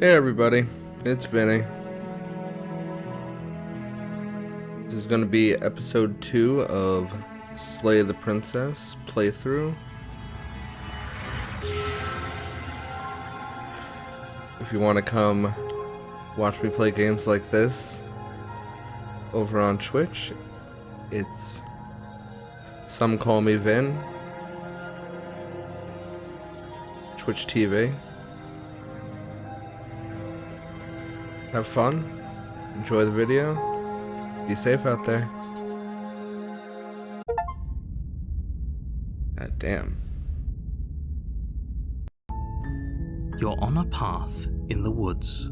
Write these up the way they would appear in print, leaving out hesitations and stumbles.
Hey everybody, it's Vinny. This is going to be episode 2 of Slay the Princess playthrough. If you want to come watch me play games like this over on Twitch, it's Some Call Me Vin, Twitch TV. Have fun, enjoy the video, be safe out there. God damn. You're on a path in the woods,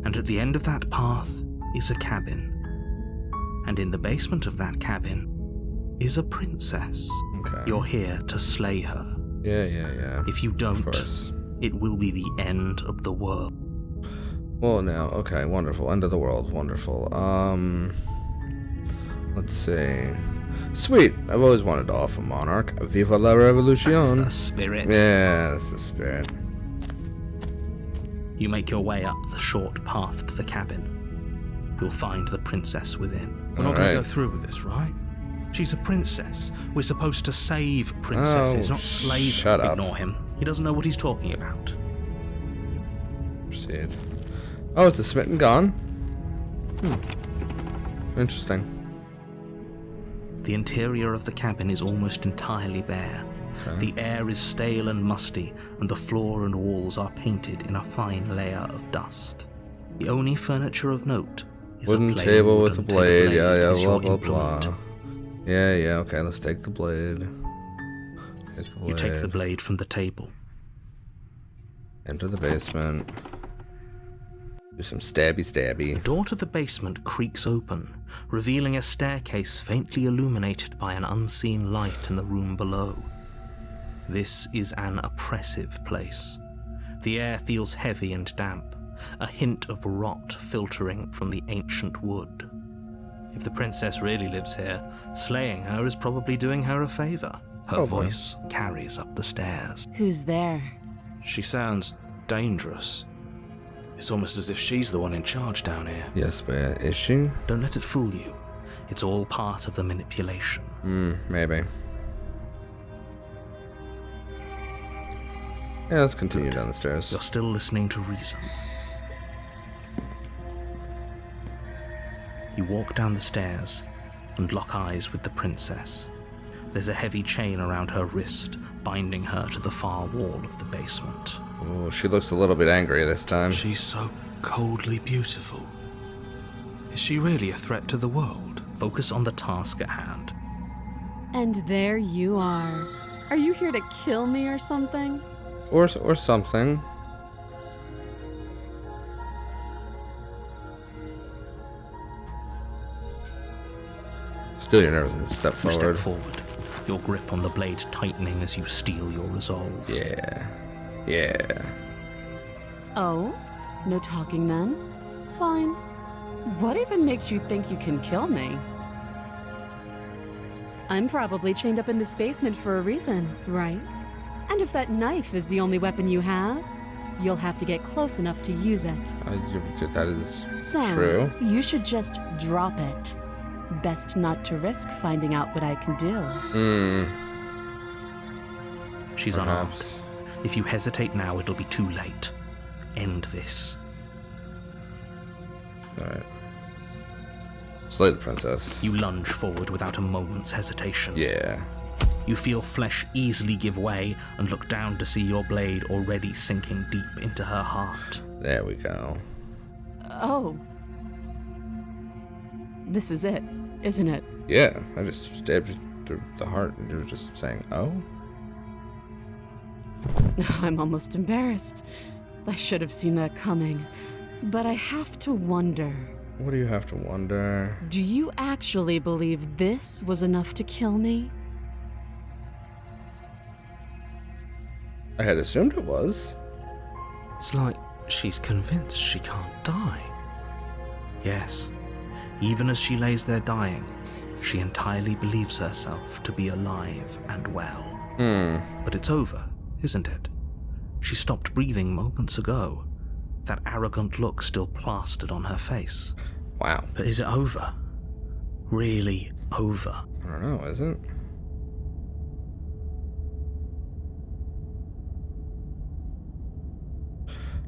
and at the end of that path is a cabin. And in the basement of that cabin is a princess. Okay. You're here to slay her. Yeah. If you don't, Of course. it will be the end of the world. Well, now, okay, wonderful. End of the world, wonderful. Let's see. Sweet. I've always wanted to offer Monarch. Viva la Revolution. That's the spirit. Yeah, that's the spirit. You make your way up the short path to the cabin. You'll find the princess within. We're not going to go through with this, right? She's a princess. We're supposed to save princesses, not slay them. Shut up. Ignore him. He doesn't know what he's talking about. Proceed. Oh, it's a smitten gone. Interesting. The interior of the cabin is almost entirely bare. Okay. The air is stale and musty, and the floor and walls are painted in a fine layer of dust. The only furniture of note is Wooden a plain table with a wooden blade. table Yeah, is blah, your blah, blah. implement. Yeah, okay, let's take the blade. You take the blade from the table. Enter the basement. Do some stabby. The door to the basement creaks open, revealing a staircase faintly illuminated by an unseen light in the room below. This is an oppressive place. The air feels heavy and damp, a hint of rot filtering from the ancient wood. If the princess really lives here, slaying her is probably doing her a favor. Her voice carries up the stairs. Who's there? She sounds dangerous. It's almost as if she's the one in charge down here. Yes, but is she? Don't let it fool you. It's all part of the manipulation. Maybe. Yeah, let's continue down the stairs. You're still listening to reason. You walk down the stairs and lock eyes with the princess. There's a heavy chain around her wrist, binding her to the far wall of the basement. Oh, she looks a little bit angry this time. She's so coldly beautiful. Is she really a threat to the world? Focus on the task at hand. And there you are. Are you here to kill me or something? Or something. Still your nerves and step You forward. step forward, your grip on the blade tightening as you steel your resolve. Yeah. Oh? No talking then? Fine. What even makes you think you can kill me? I'm probably chained up in this basement for a reason, right? And if that knife is the only weapon you have, you'll have to get close enough to use it. That is So, true. you should just drop it. Best not to risk finding out what I can do. She's unarmed. Perhaps. If you hesitate now, it'll be too late. End this. Alright. Slay the princess. You lunge forward without a moment's hesitation. Yeah. You feel flesh easily give way and look down to see your blade already sinking deep into her heart. There we go. Oh. This is it, isn't it? Yeah, I just stabbed you through the heart and you were just saying, oh? I'm almost embarrassed. I should have seen that coming. But I have to wonder. What do you have to wonder? Do you actually believe this was enough to kill me? I had assumed it was. It's like she's convinced she can't die. Yes, even as she lays there dying, she entirely believes herself to be alive and well. But it's over, isn't it? She stopped breathing moments ago. that arrogant look still plastered on her face. Wow. But is it over? Really over? I don't know, is it?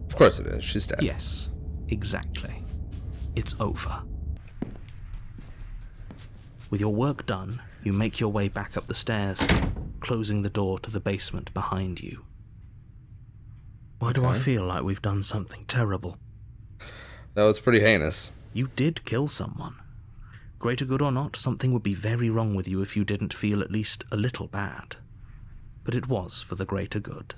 Of course it is. She's dead. Yes, exactly. It's over. With your work done, you make your way back up the stairs, closing the door to the basement behind you. Why do I feel like we've done something terrible? That was pretty heinous. You did kill someone. Greater good or not, something would be very wrong with you if you didn't feel at least a little bad. But it was for the greater good.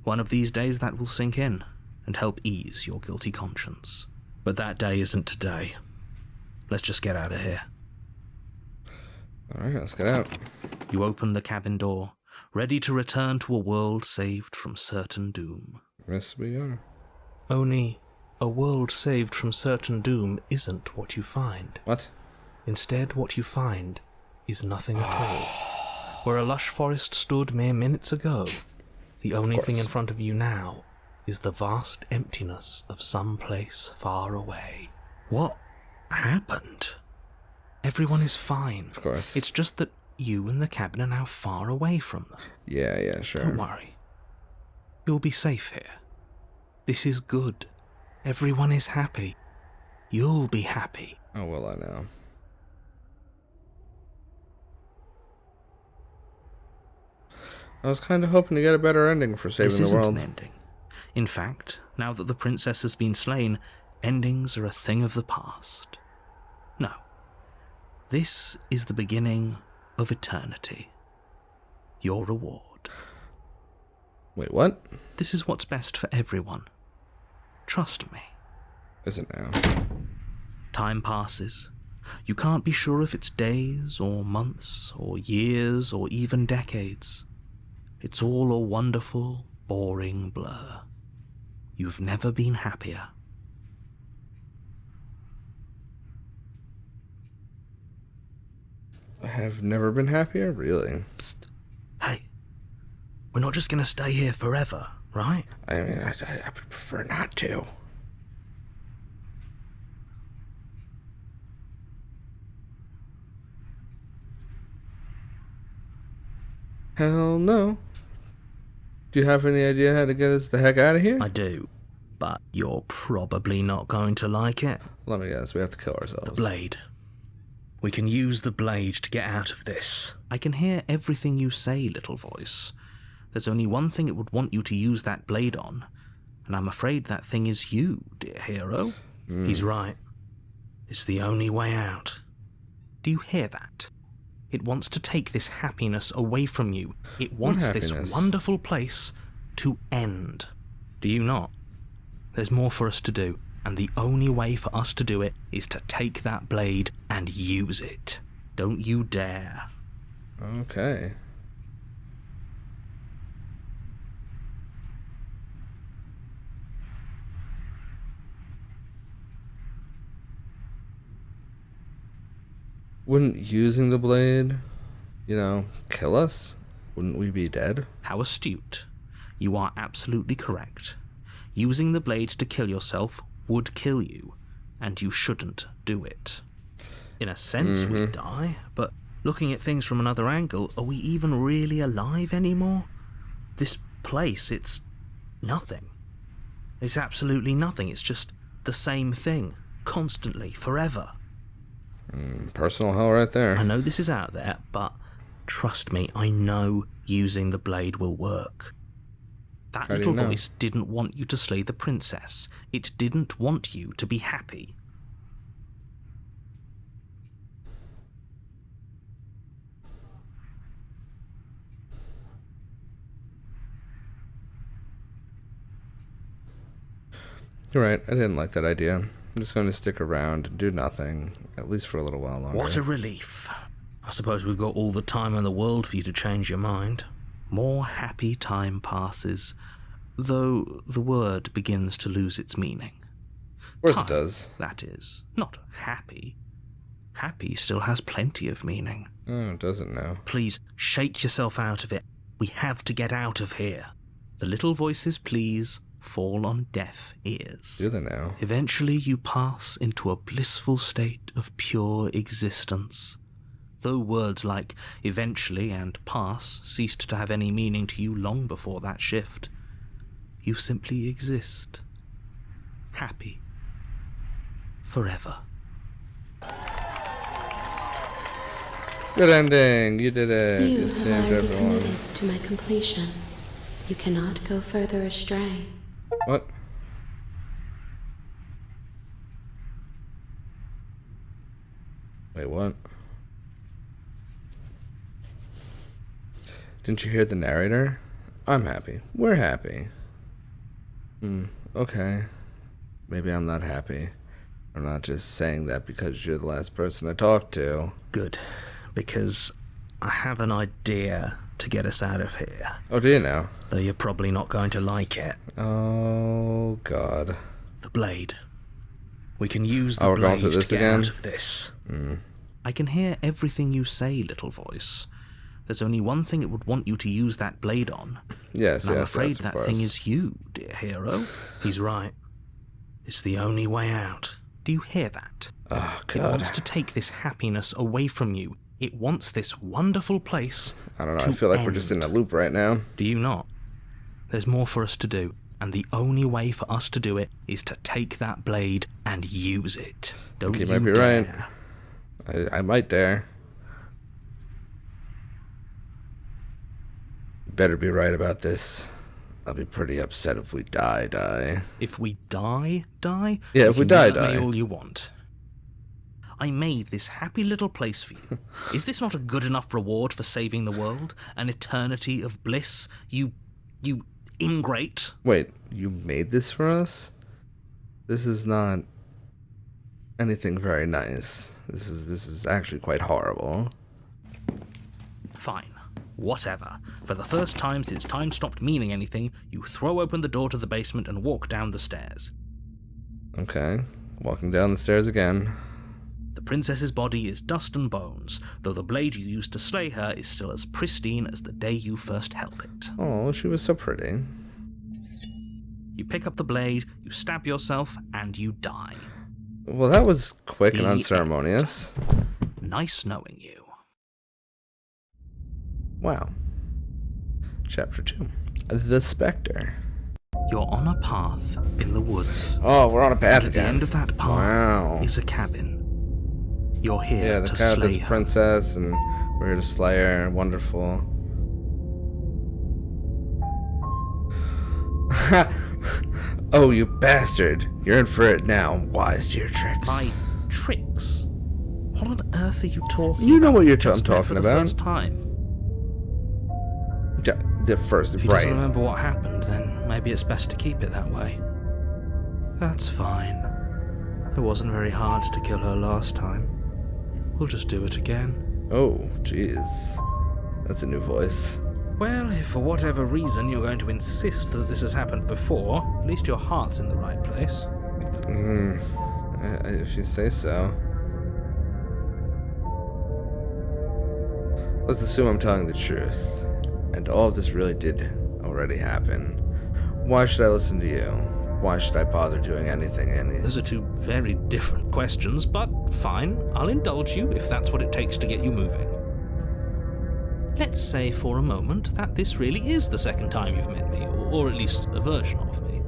One of these days that will sink in and help ease your guilty conscience. But that day isn't today. Let's just get out of here. Alright, let's get out. You open the cabin door, ready to return to a world saved from certain doom. Yes, we are. Only, a world saved from certain doom isn't what you find. What? Instead, what you find is nothing at all. Where a lush forest stood mere minutes ago, the only thing in front of you now is the vast emptiness of some place far away. What happened? Everyone is fine. Of course. It's just that you and the cabin are now far away from them. Yeah, sure. Don't worry. You'll be safe here. This is good. Everyone is happy. You'll be happy. Oh, well, I know. I was kind of hoping to get a better ending for saving This the world. isn't an ending. In fact, now that the princess has been slain, endings are a thing of the past. No. This is the beginning of eternity. Your reward. Wait, what? This is what's best for everyone. Trust me. Is it now? Time passes. You can't be sure if it's days, or months, or years, or even decades. It's all a wonderful, boring blur. You've never been happier. I have never been happier? Really? Psst. Hey. We're not just gonna stay here forever, right? I mean, I would prefer not to. Hell no. Do you have any idea how to get us the heck out of here? I do. But you're probably not going to like it. Let me guess, we have to kill ourselves. The blade. We can use the blade to get out of this. I can hear everything you say, little voice. There's only one thing it would want you to use that blade on, and I'm afraid that thing is you, dear hero. He's right. It's the only way out. Do you hear that? It wants to take this happiness away from you. It wants this wonderful place to end. Do you not? There's more for us to do, and the only way for us to do it is to take that blade and use it. Don't you dare. Okay. Wouldn't using the blade, kill us? Wouldn't we be dead? How astute. You are absolutely correct. Using the blade to kill yourself would kill you, and you shouldn't do it. In a sense, we die, but looking at things from another angle, are we even really alive anymore? This place, it's nothing. It's absolutely nothing. It's just the same thing, constantly, forever. Personal hell right there. I know this is out there, but trust me, I know using the blade will work. That little voice didn't want you to slay the princess. It didn't want you to be happy. You're right, I didn't like that idea. I'm just going to stick around and do nothing, at least for a little while longer. What a relief. I suppose we've got all the time in the world for you to change your mind. More happy time passes, though the word begins to lose its meaning. Of course Time, it does. that is. Not happy. Happy still has plenty of meaning. Oh, it doesn't now. Please, shake yourself out of it. We have to get out of here. The little voice's pleas fall on deaf ears. Do they now? Eventually you pass into a blissful state of pure existence. Though words like eventually and pass ceased to have any meaning to you long before that shift, you simply exist. Happy. Forever. Good ending. You did it. You have saved already everyone. committed to my completion. You cannot go further astray. What? Wait, what? Didn't you hear the narrator? I'm happy. We're happy. Okay. Maybe I'm not happy. I'm not just saying that because you're the last person I talked to. Good, because I have an idea to get us out of here. Oh, do you now? Though you're probably not going to like it. Oh, God. The blade. We can use the we're going blade through this to get again? out of this. I can hear everything you say, little voice. There's only one thing it would want you to use that blade on. Yes, And I'm yes, afraid yes, of that course. thing is you, dear hero. He's right. It's the only way out. Do you hear that? Oh, It God. wants to take this happiness away from you. It wants this wonderful place I don't know. to I feel like we're just in end. a loop right now. Do you not? There's more for us to do, and the only way for us to do it is to take that blade and use it. Don't You you might be dare. right. I might dare. You better be right about this. I'll be pretty upset if we die. If we die, Yeah, you if we can die, yell at me die. all you want. I made this happy little place for you. Is this not a good enough reward for saving the world? An eternity of bliss? You ingrate. Wait, you made this for us? This is not anything very nice. This is actually quite horrible. Fine. Whatever. For the first time since time stopped meaning anything, you throw open the door to the basement and walk down the stairs. Okay, walking down the stairs again. The princess's body is dust and bones, though the blade you used to slay her is still as pristine as the day you first held it. Oh, she was so pretty. You pick up the blade, you stab yourself, and you die. Well, that was quick and The unceremonious. Nice knowing you. Wow. Chapter 2. The Spectre. You're on a path in the woods. Oh, we're on a path At the again. end of that path Wow. is a cabin. You're Yeah, here the to cat slay is her. princess, and we're here to slay her. Wonderful. Oh, you bastard. You're in for it now. Wise to your tricks. My tricks? What on earth are you talking You know about? what I'm Just met talking for the about. first time. Yeah, the first, If he right. doesn't remember what happened, then maybe it's best to keep it that way. That's fine. It wasn't very hard to kill her last time. We'll just do it again. Oh, jeez. That's a new voice. Well, if for whatever reason you're going to insist that this has happened before, at least your heart's in the right place. If you say so. Let's assume I'm telling the truth, and all of this really did already happen. Why should I listen to you? Why should I bother doing anything? Those are two very different questions, but fine, I'll indulge you if that's what it takes to get you moving. Let's say for a moment that this really is the second time you've met me, or at least a version of me.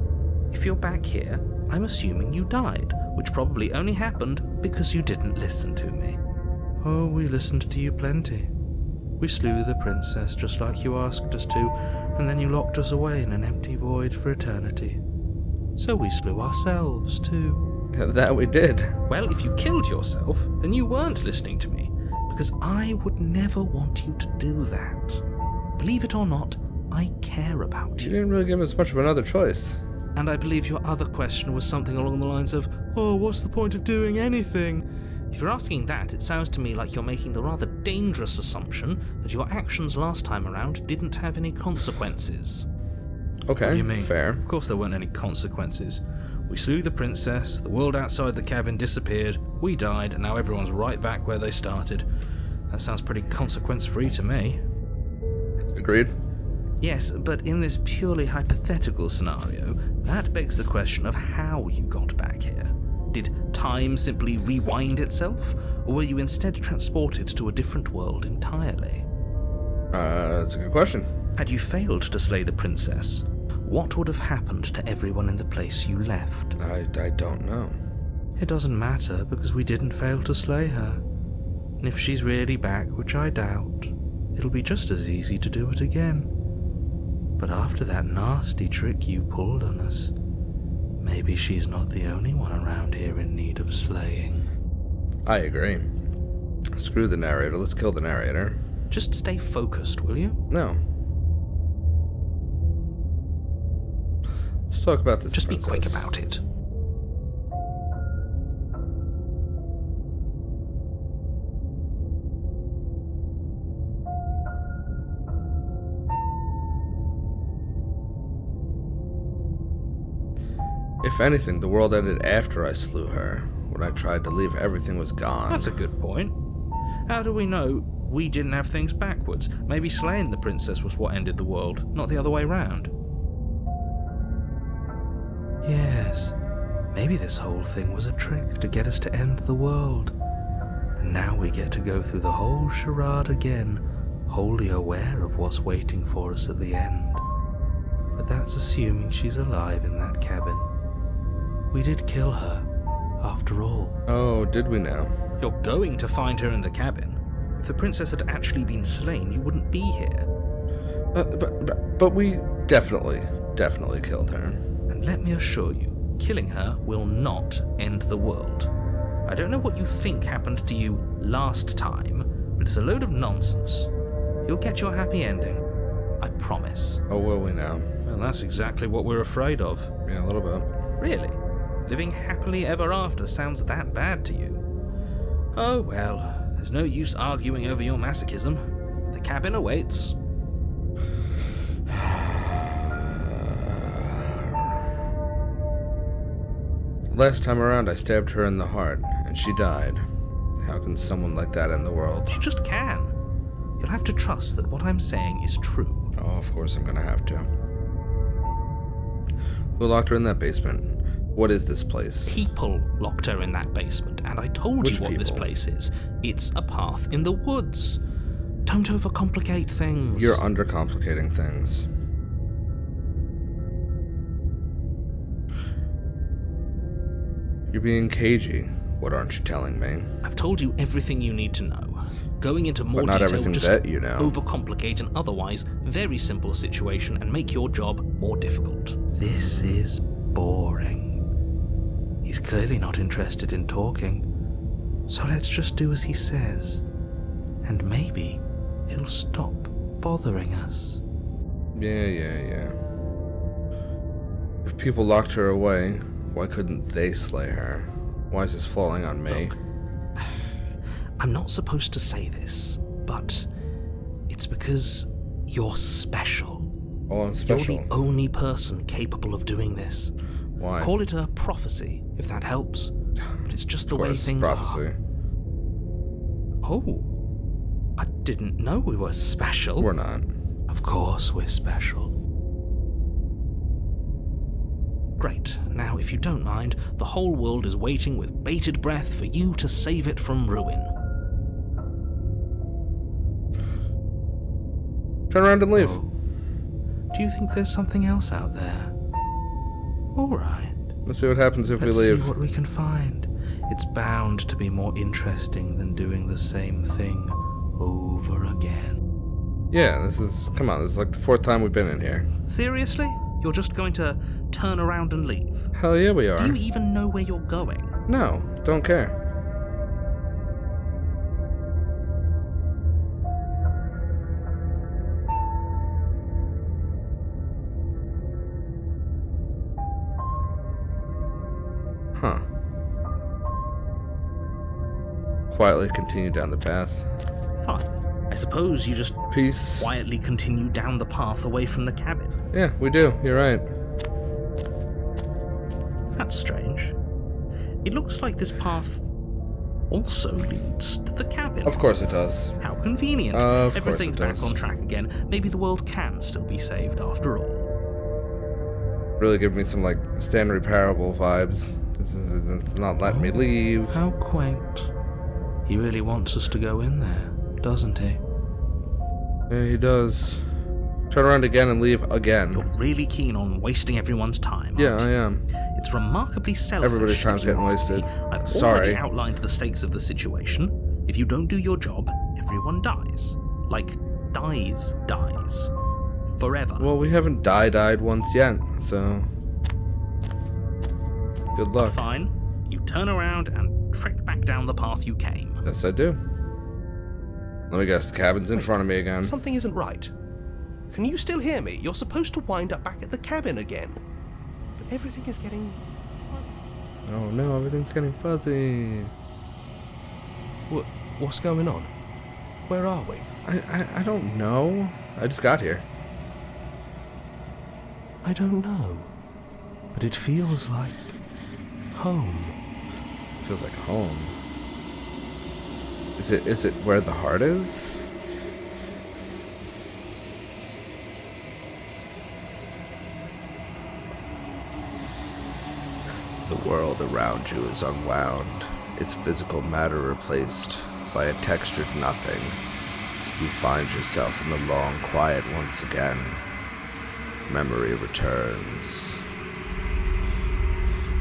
If you're back here, I'm assuming you died, which probably only happened because you didn't listen to me. Oh, we listened to you plenty. We slew the princess just like you asked us to, and then you locked us away in an empty void for eternity. So we slew ourselves too. That we did. Well, if you killed yourself, then you weren't listening to me, because I would never want you to do that. Believe it or not, I care about You you. didn't really give us much of another choice. And I believe your other question was something along the lines of, oh, what's the point of doing anything? If you're asking that, it sounds to me like you're making the rather dangerous assumption that your actions last time around didn't have any consequences. Okay, What do you mean? fair. Of course there weren't any consequences. We slew the princess, the world outside the cabin disappeared, we died, and now everyone's right back where they started. That sounds pretty consequence-free to me. Agreed. Yes, but in this purely hypothetical scenario, that begs the question of how you got back here. Did time simply rewind itself, or were you instead transported to a different world entirely? That's a good question. Had you failed to slay the princess, what would have happened to everyone in the place you left? I don't know. It doesn't matter, because we didn't fail to slay her. And if she's really back, which I doubt, it'll be just as easy to do it again. But after that nasty trick you pulled on us, maybe she's not the only one around here in need of slaying. I agree. Screw the narrator, let's kill the narrator. Just stay focused, will you? No. Let's talk about this Just princess. be quick about it. If anything, the world ended after I slew her. When I tried to leave, everything was gone. That's a good point. How do we know we didn't have things backwards? Maybe slaying the princess was what ended the world, not the other way round. Yes, maybe this whole thing was a trick to get us to end the world. And now we get to go through the whole charade again, wholly aware of what's waiting for us at the end. But that's assuming she's alive in that cabin. We did kill her, after all. Oh, did we now? You're going to find her in the cabin. If the princess had actually been slain, you wouldn't be here. But we definitely killed her. And let me assure you, killing her will not end the world. I don't know what you think happened to you last time, but it's a load of nonsense. You'll get your happy ending. I promise. Oh, will we now? Well, that's exactly what we're afraid of. Yeah, a little bit. Really? Living happily ever after sounds that bad to you? Oh well, there's no use arguing over your masochism. The cabin awaits. Last time around, I stabbed her in the heart, and she died. How can someone like that end the world? You just can. You'll have to trust that what I'm saying is true. Oh, of course I'm gonna have to. Who locked her in that basement? What is this place? People locked her in that basement, and I told Which you what this people? place is. It's a path in the woods. Don't overcomplicate things. You're undercomplicating things. You're being cagey. What aren't you telling me? I've told you everything you need to know. Going into more But not detail everything will just that you know. overcomplicate an otherwise very simple situation and make your job more difficult. This is boring. He's clearly not interested in talking, so let's just do as he says. And maybe he'll stop bothering us. Yeah. If people locked her away, why couldn't they slay her? Why is this falling on me? Look, I'm not supposed to say this, but it's because you're special. Oh, I'm special. You're the only person capable of doing this. Why? Call it a prophecy, if that helps. But it's just the Of way course, things prophecy. are. Oh, I didn't know we were special. We're not. Of course we're special. Great. Now, if you don't mind, the whole world is waiting with bated breath for you to save it from ruin. Turn around and leave. Oh. Do you think there's something else out there? All right. Let's see what happens if Let's we leave. see what we can find. It's bound to be more interesting than doing the same thing over again. Yeah, this is like the 4th time we've been in here. Seriously? You're just going to turn around and leave? Hell yeah, we are. Do you even know where you're going? No, don't care. Huh. Quietly continue down the path. Fine. I suppose you just Peace. quietly continue down the path away from the cabin. Yeah, we do. You're right. That's strange. It looks like this path also leads to the cabin. Of course it does. How convenient. Of course Everything's it back does. on track again. Maybe the world can still be saved after all. Really give me some, like, Stanley Parable vibes. This is not letting me leave. How quaint. He really wants us to go in there, doesn't he? Yeah, he does. Turn around again and leave again. You're really keen on wasting everyone's time, aren't Yeah, you? I am. It's remarkably selfish. Everybody's time's if you getting ask me. wasted. I've Sorry. already outlined the stakes of the situation. If you don't do your job, everyone dies. Like, dies. Forever. Well, we haven't died once yet, so... Good luck. Fine. You turn around and trek back down the path you came. Yes, I do. Let me guess, the cabin's in front of me again. Something isn't right. Can you still hear me? You're supposed to wind up back at the cabin again. But everything is getting fuzzy. Oh no, everything's getting fuzzy. What's going on? Where are we? I don't know. I just got here. I don't know. But it feels like home. Feels like home. Is it where the heart is? The world around you is unwound, its physical matter replaced by a textured nothing. You find yourself in the long quiet once again. Memory returns.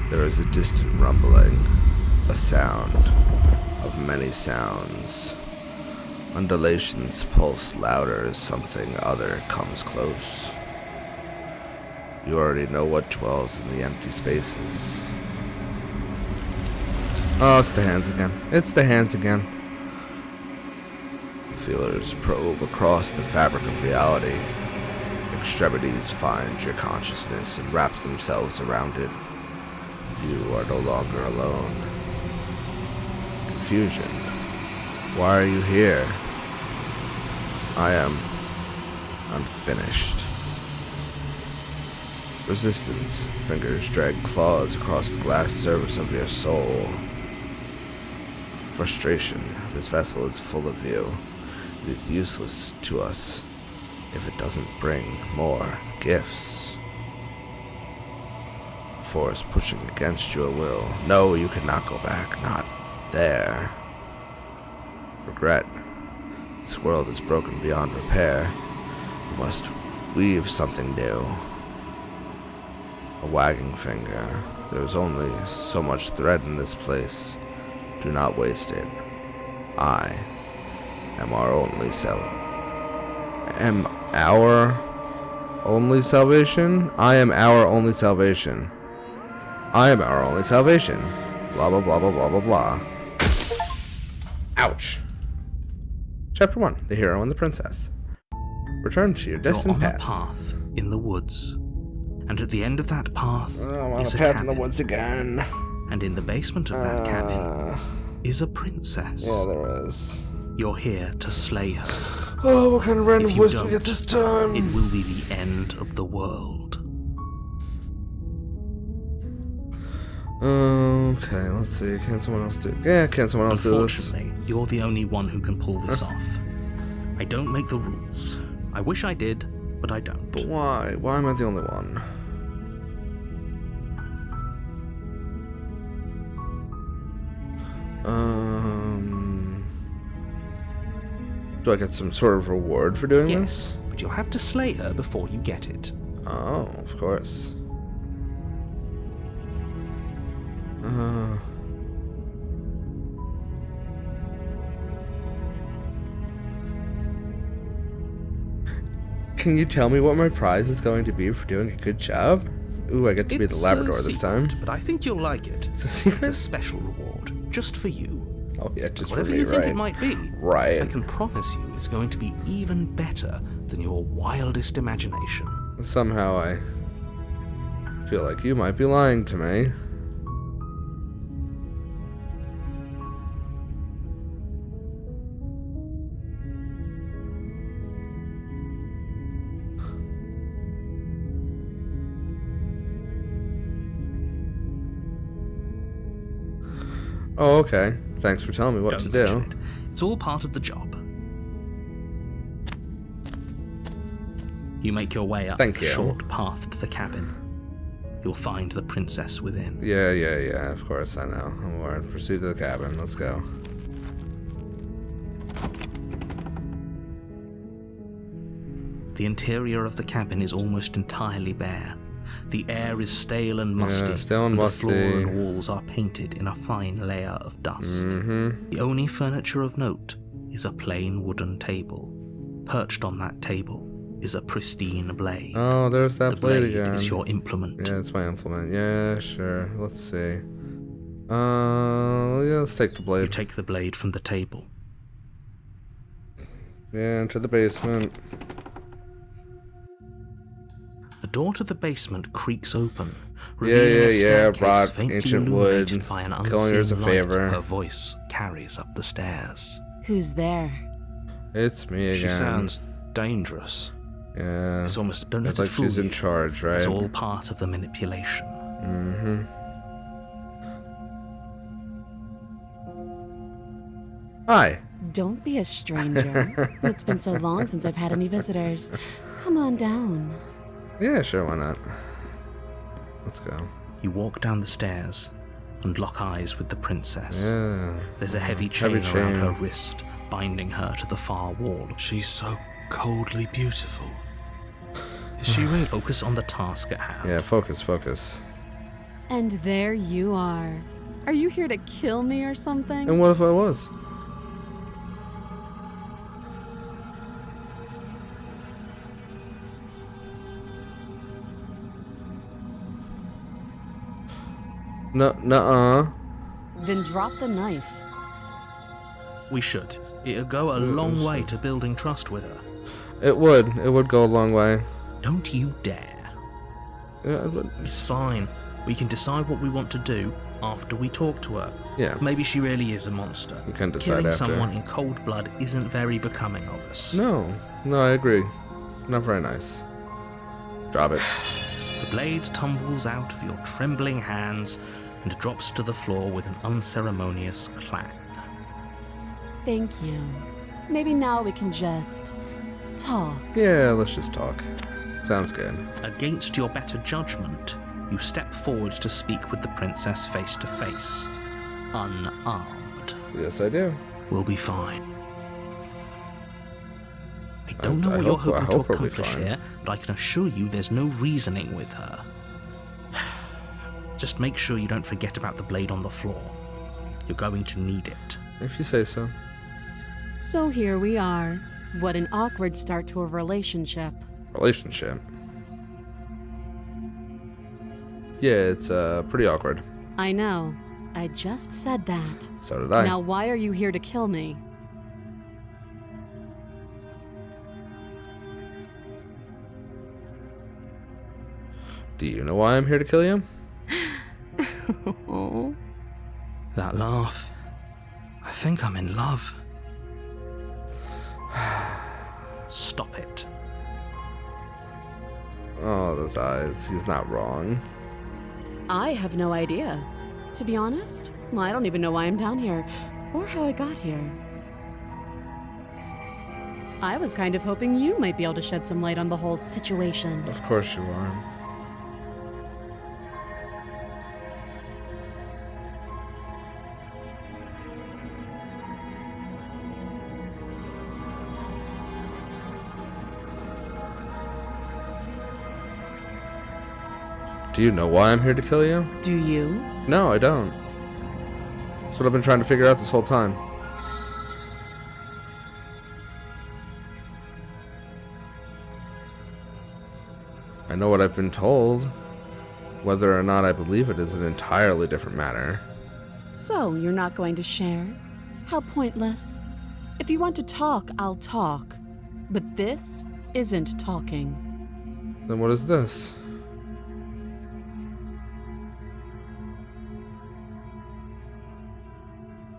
There is a distant rumbling, a sound of many sounds. Undulations pulse louder as something other comes close. You already know what dwells in the empty spaces. Oh, it's the hands again. It's the hands again. Feelers probe across the fabric of reality. Extremities find your consciousness and wrap themselves around it. You are no longer alone. Confusion. Why are you here? I am unfinished. Resistance. Fingers drag claws across the glass surface of your soul. Frustration. This vessel is full of you. It is useless to us if it doesn't bring more gifts. Force pushing against your will. No, you cannot go back. Not there. Regret. This world is broken beyond repair. You must weave something new. A wagging finger. There is only so much thread in this place. Do not waste it. I am our only salvation? I am our only salvation. I am our only salvation. Blah, blah, blah, blah, blah, blah, blah. Ouch. Chapter 1. The Hero and the Princess. Return to your destined You're on path. a path in the woods. And at the end of that path I'm on is a a path cabin. in the woods again. And in the basement of that cabin is a princess. Yeah, there is. You're here to slay her. Oh, what kind of random If you voice do we don't, get this time? It will be the end of the world. Okay, let's see. Can someone else do? Yeah, can someone else do this? Unfortunately, you're the only one who can pull this off. I don't make the rules. I wish I did, but I don't. But why? Why am I the only one? Do I get some sort of reward for doing this? Yes, but you'll have to slay her before you get it. Oh, of course. Can you tell me what my prize is going to be for doing a good job? Ooh, I get to be the Labrador a this time. secret, but I think you'll like it. It's a secret? It's a special reward, just for you. Oh yeah, just Whatever for me, you think right? it might be, Right. I can promise you it's going to be even better than your wildest imagination. Somehow I feel like you might be lying to me. Oh, okay. Thanks for telling me what to Don't do. mention it. It's all part of the job. You make your way up Thank the you. short path to the cabin. You'll find the princess within. Yeah, of course I know. I'm aware. Proceed to the cabin. Let's go. The interior of the cabin is almost entirely bare. The air is stale and musty, stale and the floor musty. and walls are painted in a fine layer of dust. Mm-hmm. The only furniture of note is a plain wooden table. Perched on that table is a pristine blade. Oh, there's that The blade blade again. is your implement. Yeah, it's my implement. Yeah, sure. Let's see. Yeah, let's take the You blade. take the blade from the table. Yeah, into the basement. The door to the basement creaks open, Yeah, revealing a yeah, staircase brought faintly ancient illuminated wood. by an Killing her is a unseen light. favor. Her voice carries up the stairs. Who's there? It's me again. She sounds dangerous. Yeah. It's almost don't let It's it like fool she's in you. charge, right? It's all part of the manipulation. Mm-hmm. Hi. Don't be a stranger. It's been so long since I've had any visitors. Come on down. Yeah, sure, why not? Let's go. You walk down the stairs and lock eyes with the princess. Yeah. There's a heavy chain Heavy around chain. her wrist, binding her to the far wall. She's so coldly beautiful. Is she really? Focus on the task at hand. Yeah, focus. And there you are. Are you here to kill me or something? And what if I was? Nuh-uh. Then drop the knife. We should. It'll go a long way to building trust with her. It would go a long way. Don't you dare. Yeah, it would. It's fine. We can decide what we want to do after we talk to her. Yeah. Maybe she really is a monster. We can decide Killing after. someone in cold blood isn't very becoming of us. No, I agree. Not very nice. Drop it. The blade tumbles out of your trembling hands and drops to the floor with an unceremonious clang. Thank you. Maybe now we can just talk. Yeah, let's just talk. Sounds good. Against your better judgment, you step forward to speak with the princess face to face. Unarmed. Yes, I do. We'll be fine. I don't know I what you're hope- I hoping to hope we'll be accomplish fine. here, but I can assure you there's no reasoning with her. Just make sure you don't forget about the blade on the floor. You're going to need it. If you say so. So here we are. What an awkward start to a relationship. Relationship. Yeah, it's pretty awkward. I know. I just said that. So did I. Now why are you here to kill me? Do you know why I'm here to kill you? Oh. That laugh. I think I'm in love. Stop it. Oh, those eyes. He's not wrong. I have no idea. To be honest, I don't even know why I'm down here, or how I got here. I was kind of hoping you might be able to shed some light on the whole situation. Of course you are. Do you know why I'm here to kill you? Do you? No, I don't. That's what I've been trying to figure out this whole time. I know what I've been told. Whether or not I believe it is an entirely different matter. So, you're not going to share? How pointless. If you want to talk, I'll talk. But this isn't talking. Then what is this?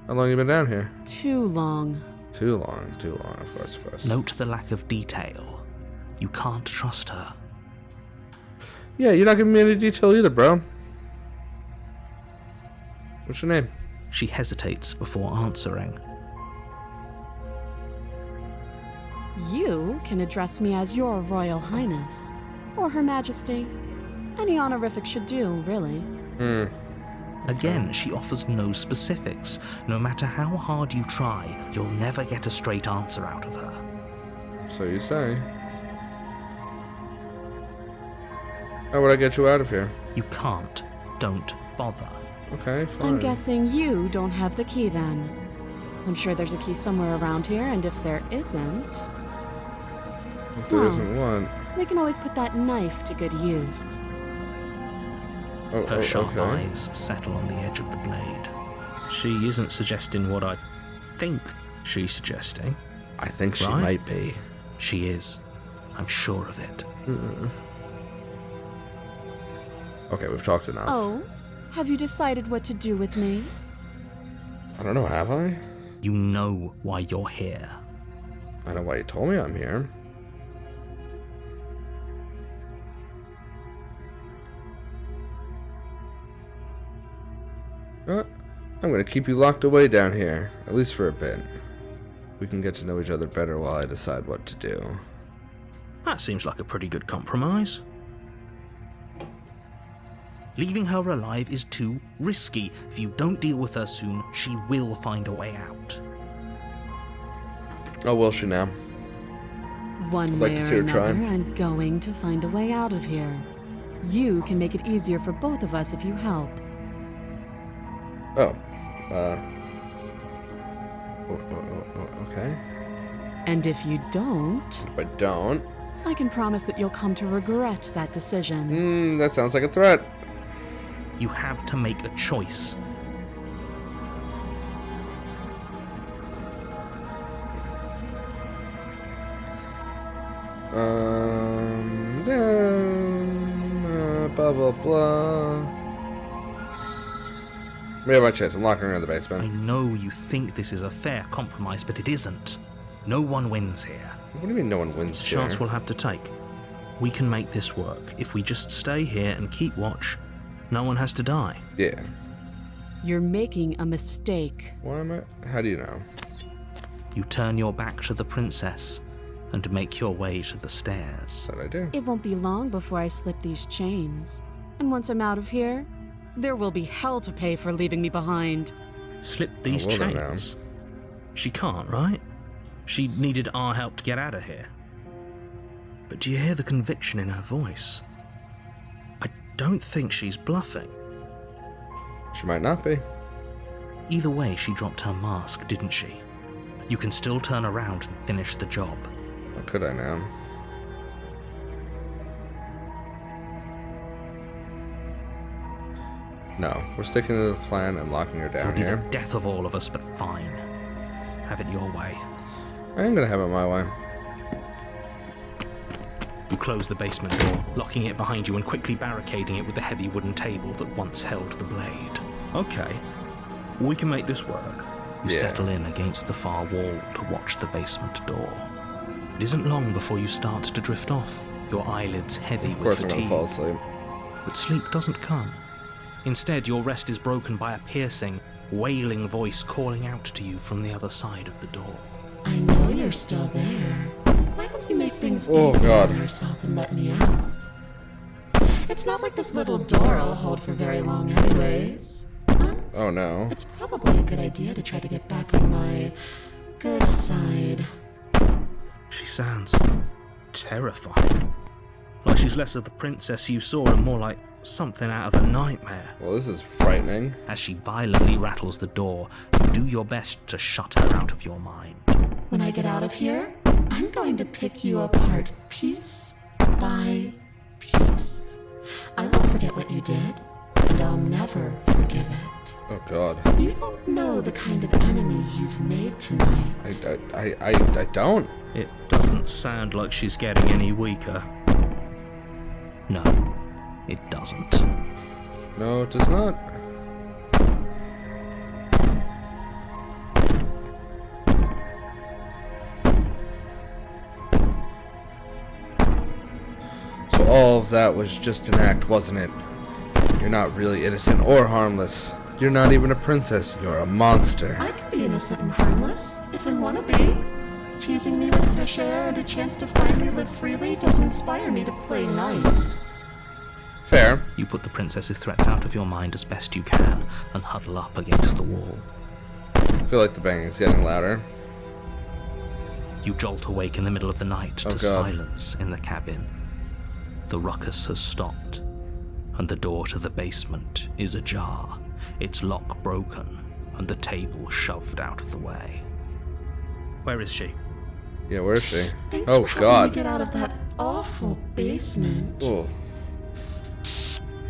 How long you been down here? Too long. Too long, of course. Note the lack of detail. You can't trust her. Yeah, you're not giving me any detail either, bro. What's your name? She hesitates before answering. You can address me as Your Royal Highness, or Her Majesty. Any honorific should do, really. Again, she offers no specifics. No matter how hard you try, you'll never get a straight answer out of her. So you say. How would I get you out of here? You can't. Don't bother. Okay, fine. I'm guessing you don't have the key then. I'm sure there's a key somewhere around here, and if there isn't, If there isn't one. we can always put that knife to good use. Her sharp okay. eyes settle on the edge of the blade. She isn't suggesting what I think she's suggesting. I think she Right? might be. She is. I'm sure of it. Okay, we've talked enough. Oh, have you decided what to do with me? I don't know, have I? You know why you're here. I know why you told me I'm here. I'm gonna keep you locked away down here, at least for a bit. We can get to know each other better while I decide what to do. That seems like a pretty good compromise. Leaving her alive is too risky. If you don't deal with her soon, she will find a way out. Oh, will she now? One I'd like way to or see her another, try. I'm going to find a way out of here. You can make it easier for both of us if you help. Oh. Okay. And if you don't, If I don't... I can promise that you'll come to regret that decision. that sounds like a threat. You have to make a choice. Blah, blah, blah. We have my chance. I'm locking her in the I basement. know you think this is a fair compromise, but it isn't. No one wins here. What do you mean no one wins It's a here? chance we'll have to take. We can make this work. If we just stay here and keep watch, no one has to die. Yeah. You're making a mistake. Why am I... How do you know? You turn your back to the princess and make your way to the stairs. That I do. It won't be long before I slip these chains. And once I'm out of here, there will be hell to pay for leaving me behind. Slip these will there now? chains? She can't, right? She needed our help to get out of here. But do you hear the conviction in her voice? I don't think she's bluffing. She might not be. Either way, she dropped her mask, didn't she? You can still turn around and finish the job. How could I now? No, we're sticking to the plan and locking her It'll down be the here. death of all of us, but fine. Have it your way. I am gonna have it my way. You close the basement door, locking it behind you and quickly barricading it with the heavy wooden table that once held the blade. Okay, we can make this work. You Yeah. settle in against the far wall to watch the basement door. It isn't long before you start to drift off, your eyelids heavy Of with course I'm fatigue. gonna fall asleep. But sleep doesn't come. Instead, your rest is broken by a piercing, wailing voice calling out to you from the other side of the door. I know you're still there. Why don't you make things Oh, easier God. on yourself and let me out? It's not like this little door will hold for very long anyways. Oh no. It's probably a good idea to try to get back on my good side. She sounds terrifying. Like she's less of the princess you saw and more like something out of a nightmare. Well, this is frightening. As she violently rattles the door, you do your best to shut her out of your mind. When I get out of here, I'm going to pick you apart piece by piece. I won't forget what you did, and I'll never forgive it. Oh god. You don't know the kind of enemy you've made tonight. I don't. It doesn't sound like she's getting any weaker. No, it doesn't. No, it does not. So all of that was just an act, wasn't it? You're not really innocent or harmless. You're not even a princess. You're a monster. I can be innocent and harmless, if I want to be. Teasing me with fresh air and a chance to finally live freely doesn't inspire me to play nice. Fair. You put the princess's threats out of your mind as best you can and huddle up against the wall. I feel like the banging's getting louder. You jolt awake in the middle of the night to God. silence in the cabin. The ruckus has stopped, and the door to the basement is ajar, its lock broken, and the table shoved out of the way. Where is she? Yeah, where is she? Thanks Oh for helping God. me get out of that awful basement. Oh.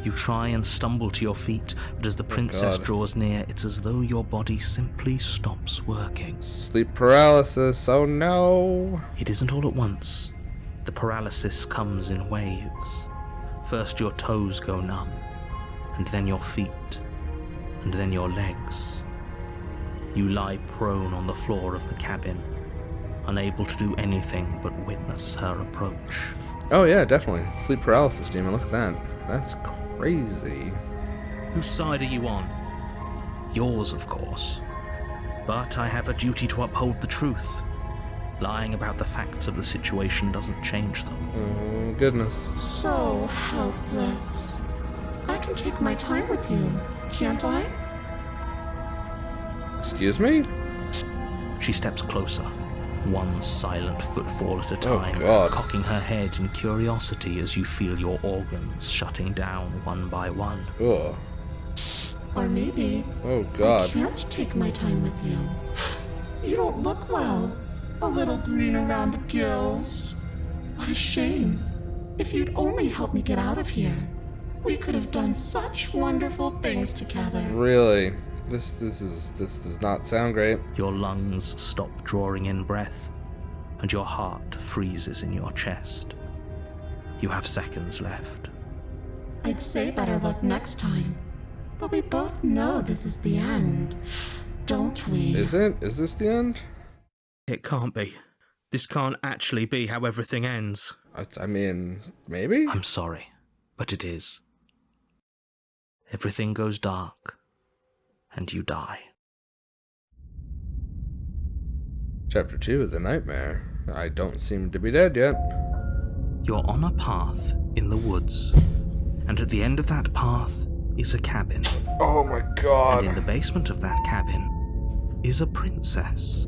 You try and stumble to your feet, but as the princess God. draws near, it's as though your body simply stops working. Sleep paralysis. Oh no. It isn't all at once. The paralysis comes in waves. First your toes go numb, and then your feet, and then your legs. You lie prone on the floor of the cabin, unable to do anything but witness her approach. Oh yeah, definitely. Sleep paralysis, demon. Look at that. That's crazy. Whose side are you on? Yours, of course. But I have a duty to uphold the truth. Lying about the facts of the situation doesn't change them. Oh goodness. So helpless. I can take my time with you, can't I? Excuse me? She steps closer, one silent footfall at a Oh, time, God. cocking her head in curiosity as you feel your organs shutting down one by one. Ugh. Or maybe Oh I God. can't take my time with you. You don't look well. A little green around the gills. What a shame. If you'd only helped me get out of here, we could have done such wonderful things together. Really? This does not sound great. Your lungs stop drawing in breath, and your heart freezes in your chest. You have seconds left. I'd say better luck next time. But we both know this is the end, don't we? Is it? Is this the end? It can't be. This can't actually be how everything ends. I mean, maybe? I'm sorry, but it is. Everything goes dark, and you die. Chapter 2, The Nightmare. I don't seem to be dead yet. You're on a path in the woods, and at the end of that path is a cabin. Oh my And in God. the basement of that cabin is a princess.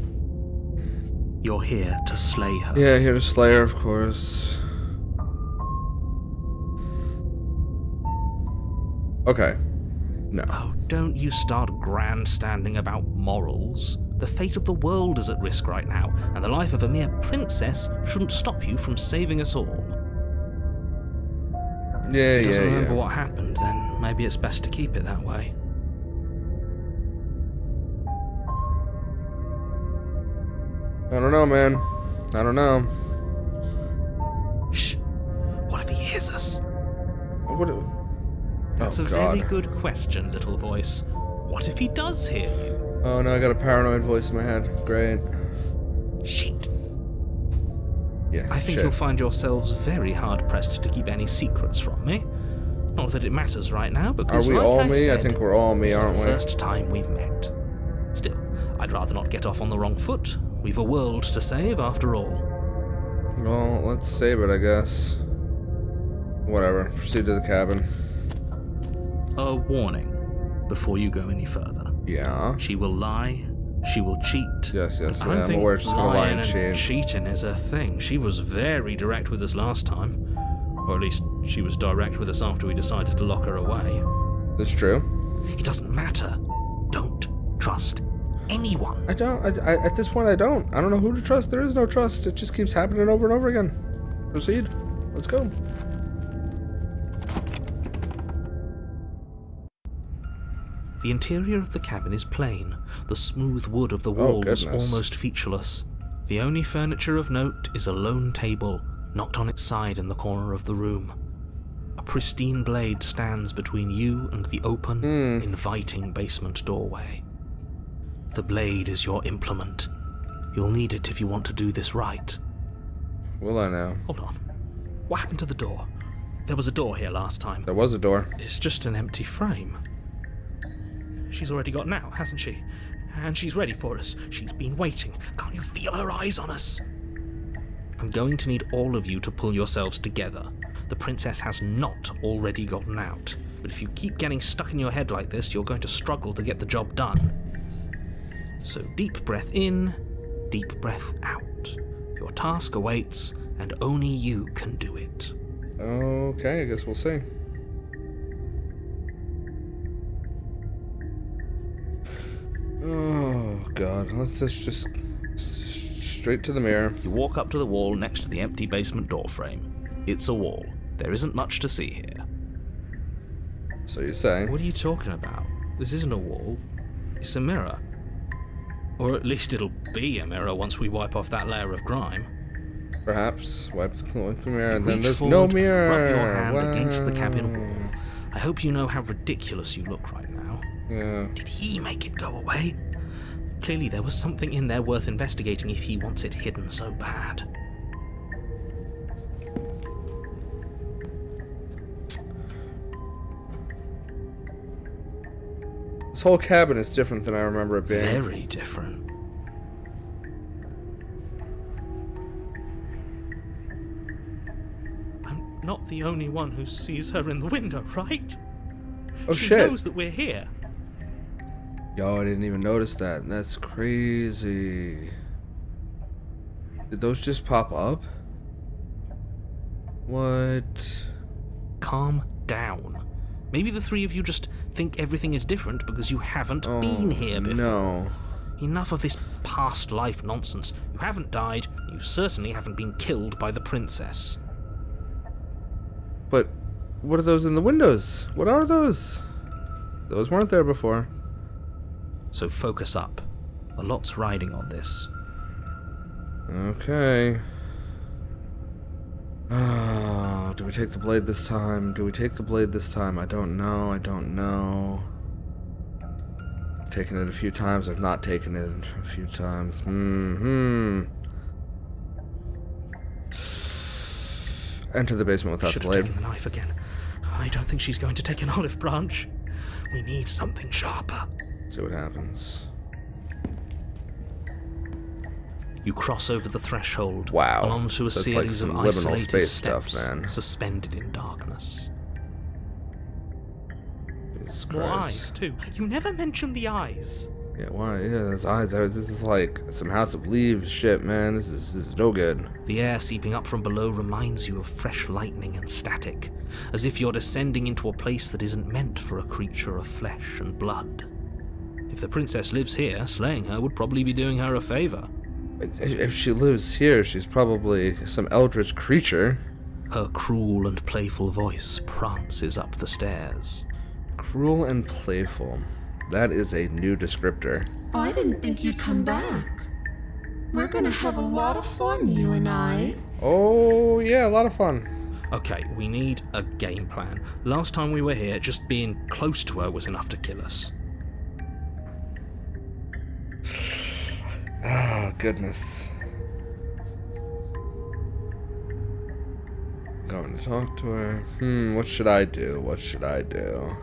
You're here to slay her. Yeah, here to slay her, of course. Okay. No. Oh, don't you start grandstanding about morals. The fate of the world is at risk right now, and the life of a mere princess shouldn't stop you from saving us all. Yeah, If he doesn't yeah, remember yeah. what happened, then maybe it's best to keep it that way. I don't know, man. I don't know. Shh. What if he hears us? What? That's Oh, a very God. good question, little voice. What if he does hear you? Oh no, I got a paranoid voice in my head. Great. Shit. Yeah. I think shit. you'll find yourselves very hard-pressed to keep any secrets from me. Not that it matters right now, Are because we like all I me? said, I think we're all me, this aren't is we? the first time we've met. Still, I'd rather not get off on the wrong foot. We've a world to save, after all. Well, let's save it, I guess. Whatever. Proceed to the cabin. A warning before you go any further. Yeah. She will lie. She will cheat. Yes, yes. I Yeah, don't I'm think aware she's gonna lie lying and and cheat. cheating is her thing. She was very direct with us last time. Or at least she was direct with us after we decided to lock her away. That's true. It doesn't matter. Don't trust anyone. I don't. I at this point, I don't. I don't know who to trust. There is no trust. It just keeps happening over and over again. Proceed. Let's go. The interior of the cabin is plain. The smooth wood of the walls goodness. almost featureless. The only furniture of note is a lone table, knocked on its side in the corner of the room. A pristine blade stands between you and the open, inviting basement doorway. The blade is your implement. You'll need it if you want to do this right. Will I now? Hold on. What happened to the door? There was a door here last time. There was a door. It's just an empty frame. She's already gotten out, hasn't she? And she's ready for us. She's been waiting. Can't you feel her eyes on us? I'm going to need all of you to pull yourselves together. The princess has not already gotten out. But if you keep getting stuck in your head like this, you're going to struggle to get the job done. So deep breath in, deep breath out. Your task awaits, and only you can do it. Okay, I guess we'll see. Oh, God. Let's just straight to the mirror. You walk up to the wall next to the empty basement doorframe. It's a wall. There isn't much to see here. So you're saying? What are you talking about? This isn't a wall. It's a mirror. Or at least it'll be a mirror once we wipe off that layer of grime. Perhaps. Wipe the mirror, and then Reach there's forward, no mirror. Rub your hand against the Wow. cabin wall. I hope you know how ridiculous you look right now. Yeah. Did he make it go away? Clearly there was something in there worth investigating if he wants it hidden so bad. This whole cabin is different than I remember it being. Very different. I'm not the only one who sees her in the window, right? Oh, She shit. knows that we're here. Yo, I didn't even notice that. That's crazy. Did those just pop up? What? Calm down. Maybe the three of you just think everything is different because you haven't been here before. No. Enough of this past life nonsense. You haven't died. You certainly haven't been killed by the princess. But what are those in the windows? What are those? Those weren't there before. So focus up. A lot's riding on this. Okay. Oh, do we take the blade this time? Do we take the blade this time? I don't know. I don't know. I've taken it a few times. I've not taken it a few times. Enter the basement without the Should have blade. taken the knife again. I don't think she's going to take an olive branch. We need something sharper. See what happens. You cross over the threshold Wow. and onto a That's like series some of liminal isolated space steps stuff, man. suspended in darkness. Jesus More Christ. eyes, too. You never mentioned the eyes. Yeah, why? Yeah, there's eyes there. This is like some House of Leaves shit, man. This is no good. The air seeping up from below reminds you of fresh lightning and static, as if you're descending into a place that isn't meant for a creature of flesh and blood. If the princess lives here, slaying her would probably be doing her a favor. If she lives here, she's probably some eldritch creature. Her cruel and playful voice prances up the stairs. Cruel and playful. That is a new descriptor. I didn't think you'd come back. We're gonna have a lot of fun, you and I. Oh, yeah, a lot of fun. Okay, we need a game plan. Last time we were here, just being close to her was enough to kill us. Oh, goodness. Going to talk to her. What should I do? What should I do?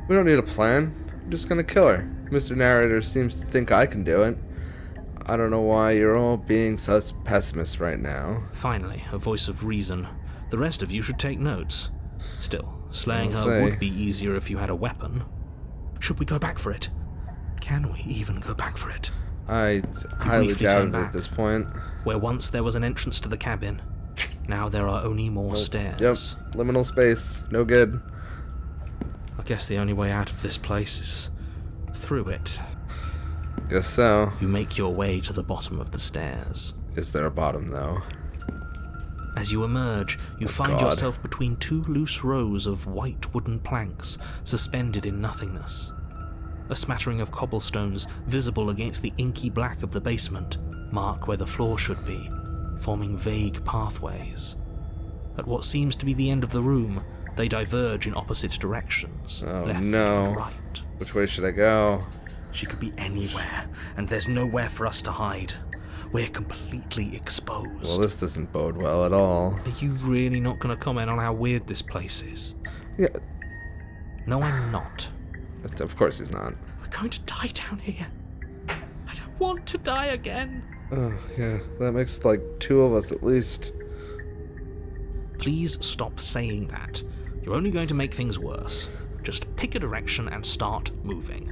We don't need a plan. I'm just gonna kill her. Mr. Narrator seems to think I can do it. I don't know why you're all being such pessimists right now. Finally, a voice of reason. The rest of you should take notes. Still, slaying I'll her say. would be easier if you had a weapon. Should we go back for it? Can we even go back for it? I highly briefly doubt turn it at back. this point. Where once there was an entrance to the cabin, now there are only more stairs. Yep, liminal space. No good. I guess the only way out of this place is through it. Guess so. You make your way to the bottom of the stairs. Is there a bottom, though? As you emerge, you find God. yourself between two loose rows of white wooden planks suspended in nothingness. A smattering of cobblestones, visible against the inky black of the basement, mark where the floor should be, forming vague pathways. At what seems to be the end of the room, they diverge in opposite directions, Oh, left no. and right. Which way should I go? She could be anywhere, and there's nowhere for us to hide. We're completely exposed. Well, this doesn't bode well at all. Are you really not going to comment on how weird this place is? Yeah, No, I'm not. of course he's not. We're going to die down here. I don't want to die again. Oh, yeah, that makes like 2 of us at least. Please stop saying that. You're only going to make things worse. Just pick a direction and start moving.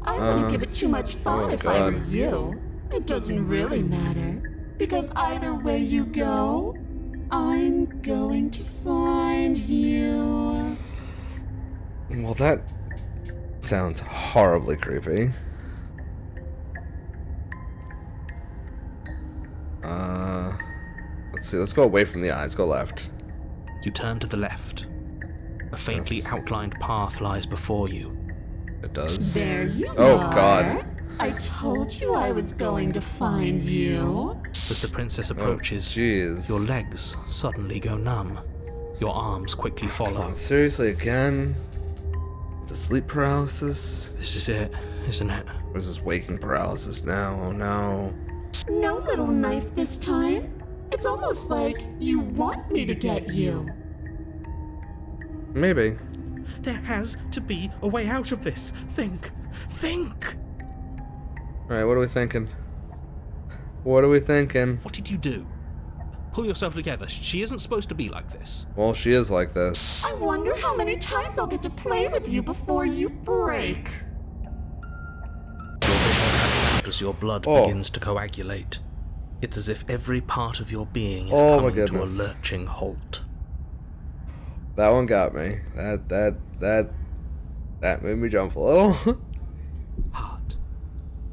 I wouldn't give it too much thought oh if I were God. you. It doesn't really matter. Because either way you go, I'm going to find you. Well, that sounds horribly creepy. Let's see, let's go away from the eyes, go left. You turn to the left. A faintly Yes. outlined path lies before you. It does. There you Oh, are. God. I told you I was going to find you. As the princess approaches, Jeez. your legs suddenly go numb. Your arms quickly follow. Oh, seriously, again? The sleep paralysis? This is it, isn't it? Or is this waking paralysis now? Oh no. No little knife this time. It's almost like you want me to get you. Maybe. There has to be a way out of this. Think! Alright, what are we thinking? What are we thinking? What did you do? Pull yourself together. She isn't supposed to be like this. Well, she is like this. I wonder how many times I'll get to play with you before you break. Your vision cuts out as your blood Oh. begins to coagulate. It's as if every part of your being is Oh my coming to a goodness. lurching halt. That one got me. That made me jump a little. Heart,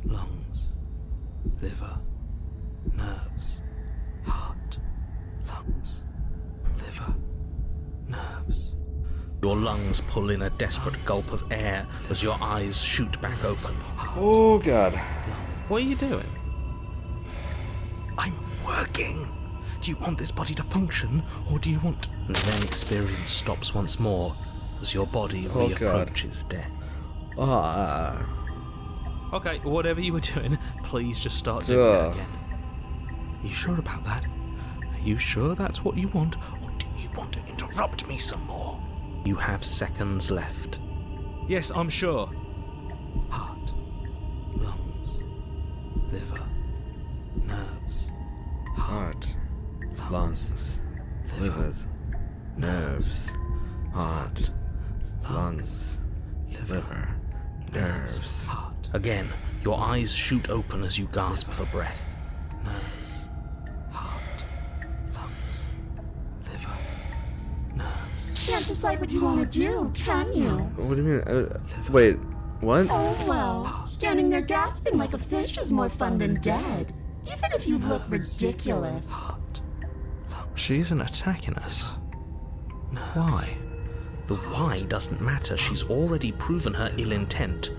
lungs, liver, nerves. Heart, lungs, liver, nerves. Your lungs pull in a desperate gulp of air as your eyes shoot back open. Oh god. What are you doing? I'm working. Do you want this body to function, or do you want... And then experience stops once more as your body Oh, God. reapproaches death. Ah. Okay, whatever you were doing, please just start doing Duh. it again. Are you sure about that? Are you sure that's what you want, or do you want to interrupt me some more? You have seconds left. Yes, I'm sure. Heart, lungs, liver, nerves. Heart, lungs, liver, nerves. Heart, lungs, liver, nerves. Heart. Again, your eyes shoot open as you gasp for breath. Nerves. Heart. Lungs. Liver. Nerves. Can't decide what you want to do, can you? What do you mean? Wait, what? Oh well, standing there gasping like a fish is more fun than dead. Even if you look ridiculous. Heart. She isn't attacking us. Why? The why doesn't matter. She's already proven her ill intent.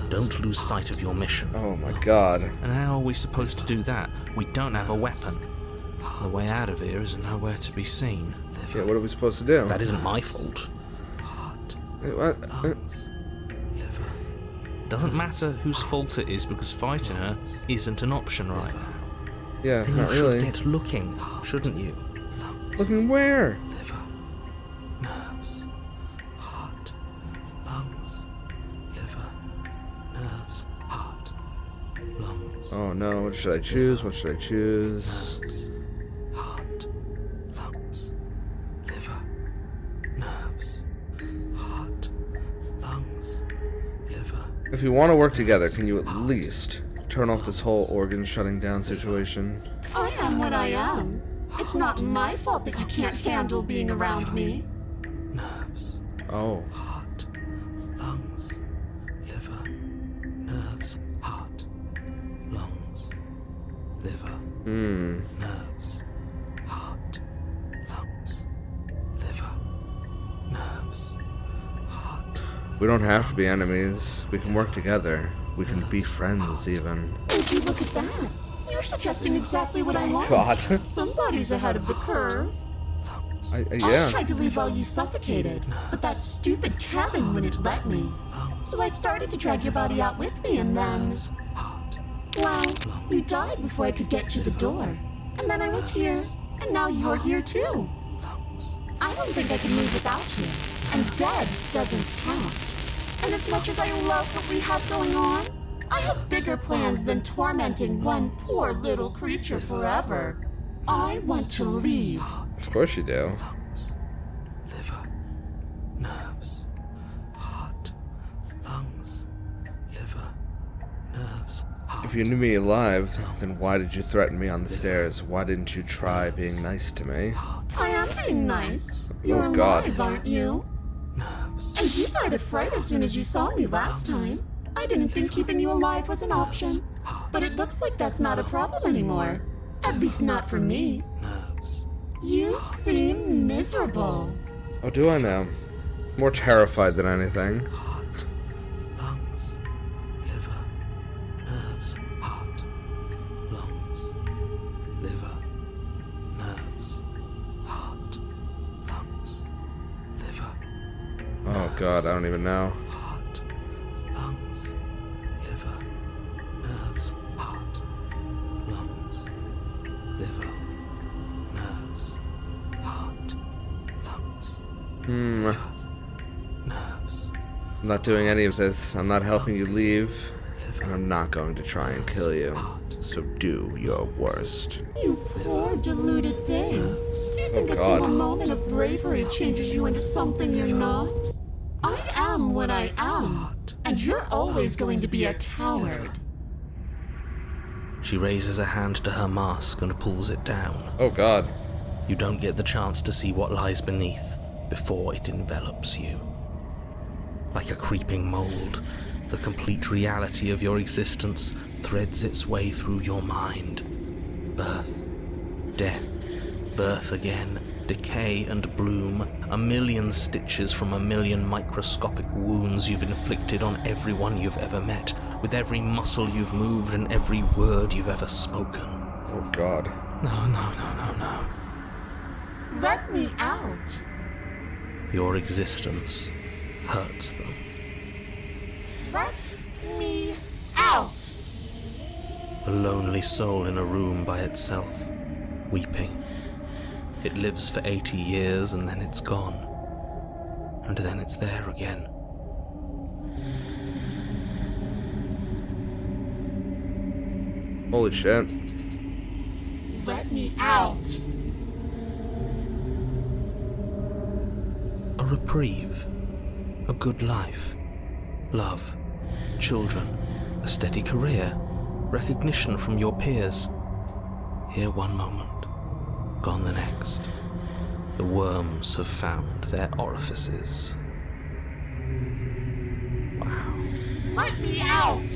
Don't lose sight of your mission. Oh my god. And how are we supposed to do that? We don't have a weapon. The way out of here is nowhere to be seen. Yeah, what are we supposed to do? That isn't my fault. Wait, what? It doesn't matter whose fault it is because fighting her isn't an option right now. Yeah, Then you not should really. get looking, shouldn't you? Looking where? Liver, nerves, heart, lungs, liver, nerves, heart, lungs, Oh no, what should I choose? What should I choose? heart, lungs, liver, nerves, heart, lungs, liver. If you want to work together, can you at least turn off this whole organ shutting down situation? I am what I am. It's not my fault that you can't handle being around me. Nerves, Oh. heart, lungs, liver, nerves, heart, lungs, liver, nerves, heart, lungs, liver, nerves, heart. We don't have to be enemies. We can work together. We can be friends, even. Would you look at that? You're suggesting exactly what I want. God. Somebody's ahead of the curve. I Yeah. tried to leave while you suffocated, but that stupid cabin wouldn't let me. So I started to drag your body out with me and then... Well, you died before I could get to the door. And then I was here, and now you're here too. I don't think I can move without you. And dead doesn't count. And as much as I love what we have going on, I have bigger plans than tormenting one poor little creature forever. I want to leave. Of course you do. Liver, nerves, heart, lungs, liver, nerves, heart. If you knew me alive, then why did you threaten me on the stairs? Why didn't you try being nice to me? I am being nice. You're God. alive, aren't you? Nerves. And you died of fright as soon as you saw me last time. I didn't think keeping you alive was an option. But it looks like that's not a problem anymore. At least not for me. Nerves. You seem miserable. Oh, do I now? More terrified than anything. Heart, lungs, liver, nerves, heart, lungs, liver, nerves, heart, lungs, liver, Oh god, I don't even know. heart, lungs, liver, nerves, heart, lungs, liver, nerves, heart, lungs, Hmm. nerves. I'm not doing any of this. I'm not helping you leave. And I'm not going to try and kill you. So do your worst. You poor deluded thing. Do you think a God. single moment of bravery changes you into something you're not? I am what I am. And you're always going to be a coward. She raises a hand to her mask and pulls it down. Oh god. You don't get the chance to see what lies beneath before it envelops you. Like a creeping mold, the complete reality of your existence threads its way through your mind. Birth, death, birth again, decay and bloom, a million stitches from a million microscopic wounds you've inflicted on everyone you've ever met, with every muscle you've moved and every word you've ever spoken. Oh god. No. Let me out. Your existence hurts them. Let me out. A lonely soul in a room by itself, weeping. It lives for 80 years and then it's gone. And then it's there again. Holy shit. Let me out. A reprieve, a good life, love, children, a steady career, recognition from your peers. Here one moment, gone the next. The worms have found their orifices. Let me out.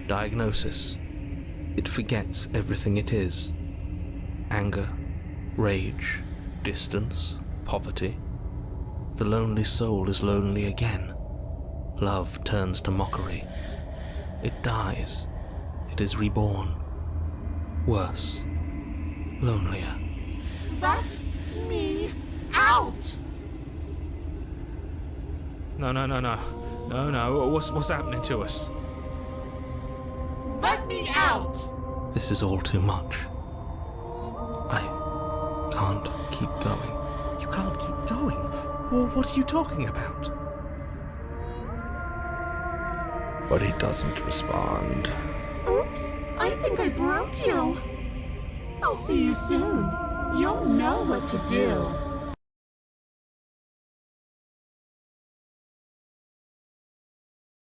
Diagnosis. It forgets everything it is. Anger, rage, distance, poverty. The lonely soul is lonely again. Love turns to mockery. It dies. It is reborn. Worse. Lonelier. Let me out. No. What's happening to us? Let me out. This is all too much. I can't keep going. You can't keep going. Well, what are you talking about? But he doesn't respond. Oops, I think I broke you. I'll see you soon. You'll know what to do.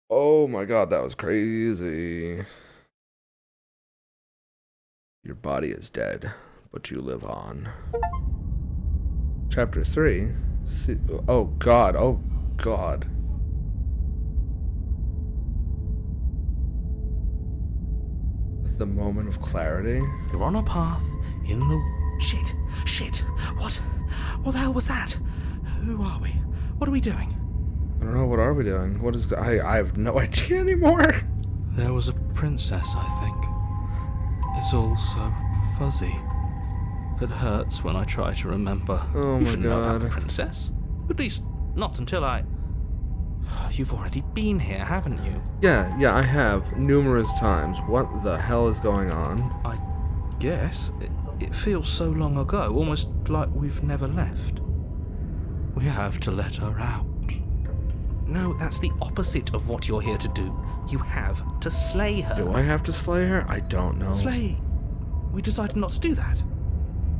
Oh my god, that was crazy. Your body is dead, but you live on. Chapter 3. Oh god. The moment of clarity. You're on a path in the... Shit. What the hell was that? Who are we? What are we doing? I don't know, what are we doing? What is... I have no idea anymore. There was a princess, I think. It's all so fuzzy. It hurts when I try to remember. Oh You my shouldn't know about the god. princess. At least, not until I... You've already been here, haven't you? Yeah, I have. Numerous times. What the hell is going on? I guess. It feels so long ago, almost like we've never left. We have to let her out. No, that's the opposite of what you're here to do. You have to slay her. Do I have to slay her? I don't know. Slay? We decided not to do that,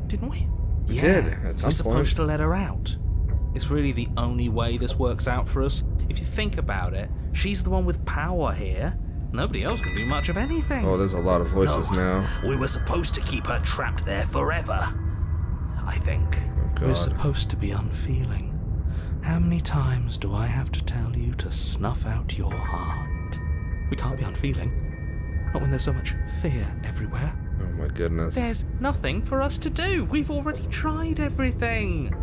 didn't we? We did, at some we're supposed point. to let her out. It's really the only way this works out for us. If you think about it, she's the one with power here. Nobody else can do much of anything. Oh, there's a lot of voices now. We were supposed to keep her trapped there forever. I think. Oh, God. We're supposed to be unfeeling. How many times do I have to tell you to snuff out your heart? We can't be unfeeling. Not when there's so much fear everywhere. Oh my goodness. There's nothing for us to do. We've already tried everything.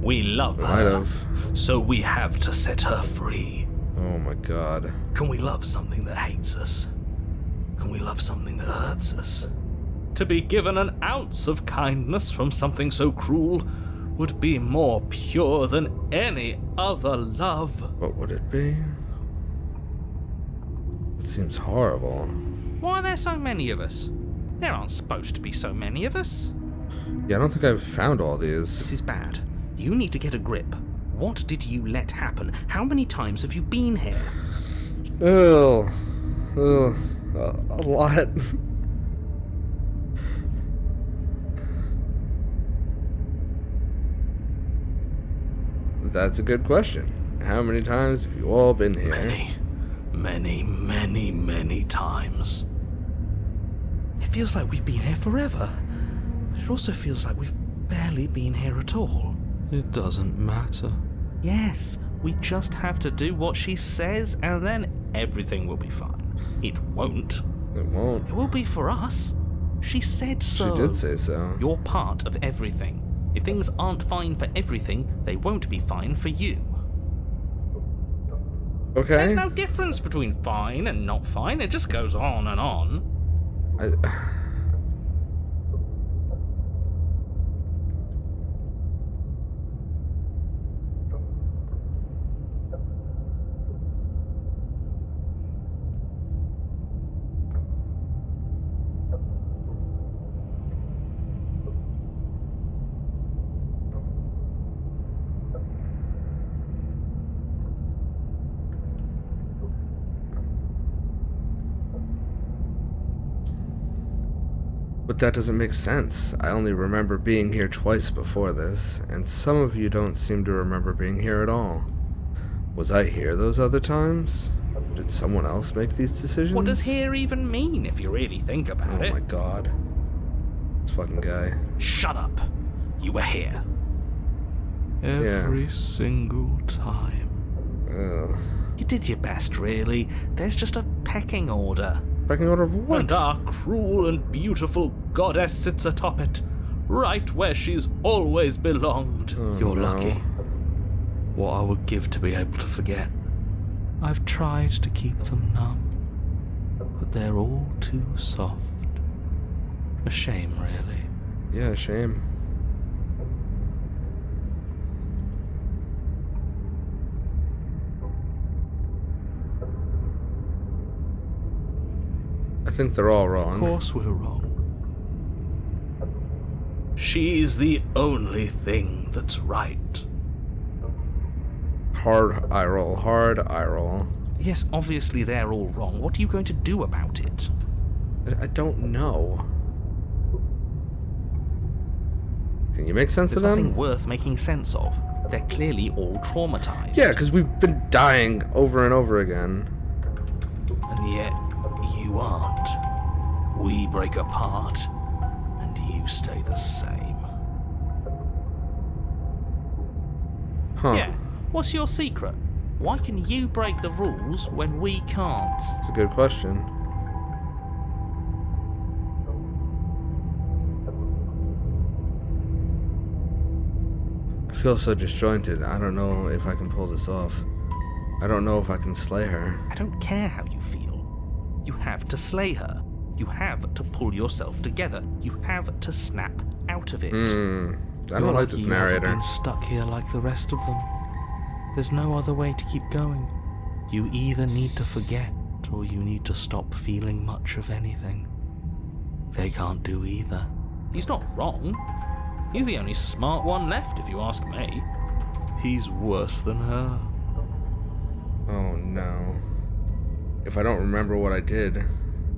We love Might her, have. so we have to set her free. Oh my God. Can we love something that hates us? Can we love something that hurts us? To be given an ounce of kindness from something so cruel would be more pure than any other love. What would it be? It seems horrible. Why are there so many of us? There aren't supposed to be so many of us. Yeah, I don't think I've found all these. This is bad. You need to get a grip. What did you let happen? How many times have you been here? Ugh. A lot. That's a good question. How many times have you all been here? Many times. It feels like we've been here forever. But it also feels like we've barely been here at all. It doesn't matter. Yes, we just have to do what she says and then everything will be fine. It won't. It won't. It will be for us. She said so. She did say so. You're part of everything. If things aren't fine for everything, they won't be fine for you. Okay. There's no difference between fine and not fine. It just goes on and on. But that doesn't make sense. I only remember being here twice before this, and some of you don't seem to remember being here at all. Was I here those other times? Did someone else make these decisions? What does here even mean if you really think about it? Oh my God. This fucking guy. Shut up. You were here. Every single time. Ugh. You did your best, really. There's just a pecking order. Pecking order of what? And our cruel and beautiful goddess sits atop it, right where she's always belonged. Oh, You're no. lucky. What I would give to be able to forget. I've tried to keep them numb, but they're all too soft. A shame, really. Yeah, shame. I think they're all wrong. Of course we're wrong. She's the only thing that's right. Hard eye roll, hard eye roll. Yes, obviously they're all wrong. What are you going to do about it? I don't know. Can you make sense There's of them? nothing worth making sense of. They're clearly all traumatized. Yeah, because we've been dying over and over again. And yet, you aren't. We break apart, and you stay the same. Huh. Yeah, what's your secret? Why can you break the rules when we can't? It's a good question. I feel so disjointed. I don't know if I can pull this off. I don't know if I can slay her. I don't care how you feel. You have to slay her. You have to pull yourself together. You have to snap out of it. I don't like this You're lucky you haven't narrator. been stuck here like the rest of them. There's no other way to keep going. You either need to forget, or you need to stop feeling much of anything. They can't do either. He's not wrong. He's the only smart one left, if you ask me. He's worse than her. Oh no. If I don't remember what I did,